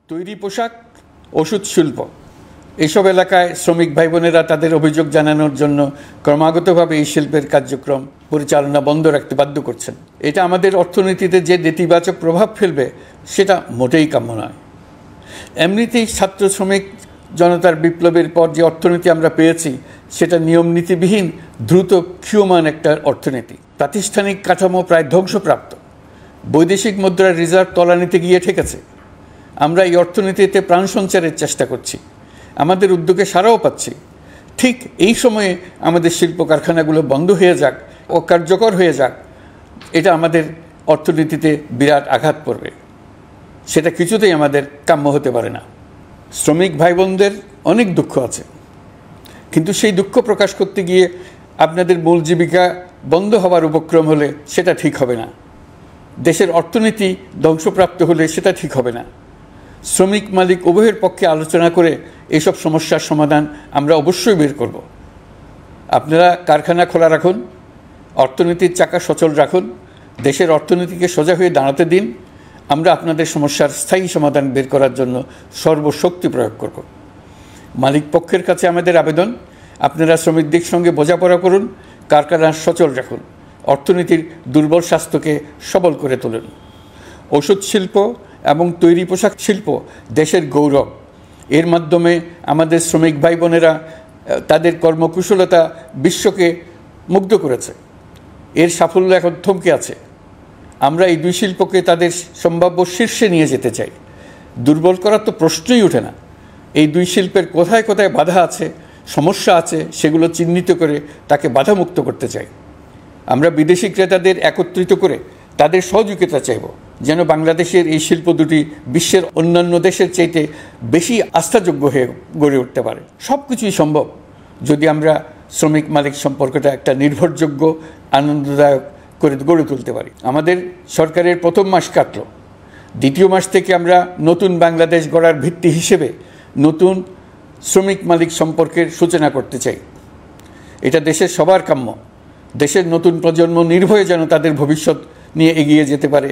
তৈরি পোশাক, ওষুধ শিল্প এইসব এলাকায় শ্রমিক ভাই বোনেরা তাদের অভিযোগ জানানোর জন্য ক্রমাগতভাবে এই শিল্পের কার্যক্রম পরিচালনা বন্ধ রাখতে বাধ্য করছেন। এটা আমাদের অর্থনীতিতে যে নেতিবাচক প্রভাব ফেলবে সেটা মোটেই কাম্য নয়। এমনিতেই ছাত্র শ্রমিক জনতার বিপ্লবের পর যে অর্থনীতি আমরা পেয়েছি সেটা নিয়ম নীতিবিহীন দ্রুত ক্ষীয়মান একটা অর্থনীতি। প্রাতিষ্ঠানিক কাঠামো প্রায় ধ্বংসপ্রাপ্ত। বৈদেশিক মুদ্রার রিজার্ভ তলানিতে গিয়ে ঠেকেছে। আমরা এই অর্থনীতিতে প্রাণ সঞ্চারের চেষ্টা করছি, আমাদের উদ্যোগে সাড়াও পাচ্ছি। ঠিক এই সময়ে আমাদের শিল্প কারখানাগুলো বন্ধ হয়ে যাক, অকার্যকর হয়ে যাক, এটা আমাদের অর্থনীতিতে বিরাট আঘাত পড়বে। সেটা কিছুতেই আমাদের কাম্য হতে পারে না। শ্রমিক ভাই বোনদের অনেক দুঃখ আছে, কিন্তু সেই দুঃখ প্রকাশ করতে গিয়ে আপনাদের মূল জীবিকা বন্ধ হওয়ার উপক্রম হলে সেটা ঠিক হবে না। দেশের অর্থনীতি ধ্বংসপ্রাপ্ত হলে সেটা ঠিক হবে না। শ্রমিক মালিক উভয়ের পক্ষে আলোচনা করে এইসব সমস্যার সমাধান আমরা অবশ্যই বের করব। আপনারা কারখানা খোলা রাখুন, অর্থনীতির চাকা সচল রাখুন, দেশের অর্থনীতিকে সোজা হয়ে দাঁড়াতে দিন। আমরা আপনাদের সমস্যার স্থায়ী সমাধান বের করার জন্য সর্বশক্তি প্রয়োগ করব। মালিক পক্ষের কাছে আমাদের আবেদন, আপনারা শ্রমিকদের সঙ্গে বোঝাপড়া করুন, কারখানা সচল রাখুন, অর্থনীতির দুর্বল স্বাস্থ্যকে সবল করে তুলুন। ওষুধ শিল্প এবং তৈরি পোশাক শিল্প দেশের গৌরব। এর মাধ্যমে আমাদের শ্রমিক ভাই বোনেরা তাদের কর্মকুশলতা বিশ্বকে মুগ্ধ করেছে। এর সাফল্য এখন থমকে আছে। আমরা এই দুই শিল্পকে তাদের সম্ভাব্য শীর্ষে নিয়ে যেতে চাই। দুর্বল করার তো প্রশ্নই ওঠে না। এই দুই শিল্পের কোথায় কোথায় বাধা আছে, সমস্যা আছে, সেগুলো চিহ্নিত করে তাকে বাধামুক্ত করতে চাই। আমরা বিদেশি ক্রেতাদের একত্রিত করে তাদের সহযোগিতা চাইব, যেন বাংলাদেশের এই শিল্প দুটি বিশ্বের অন্যান্য দেশের চাইতে বেশি আস্থাযোগ্য হয়ে গড়ে উঠতে পারে। সব কিছুই সম্ভব যদি আমরা শ্রমিক মালিক সম্পর্কটা একটা নির্ভরযোগ্য, আনন্দদায়ক করে গড়ে তুলতে পারি। আমাদের সরকারের প্রথম মাস কাটল, দ্বিতীয় মাস থেকে আমরা নতুন বাংলাদেশ গড়ার ভিত্তি হিসেবে নতুন শ্রমিক মালিক সম্পর্কের সূচনা করতে চাই। এটা দেশের সবার কাম্য। দেশের নতুন প্রজন্ম নির্ভয়ে যেন তাদের ভবিষ্যৎ নিয়ে এগিয়ে যেতে পারে,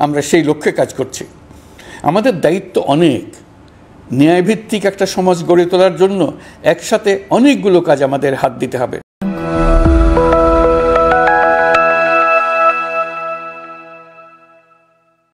আমরা সেই লক্ষ্যে কাজ করছি। আমাদের দায়িত্ব অনেক। ন্যায়ভিত্তিক একটা সমাজ গড়ে তোলার জন্য একসাথে অনেকগুলো কাজ আমাদের হাত দিতে হবে।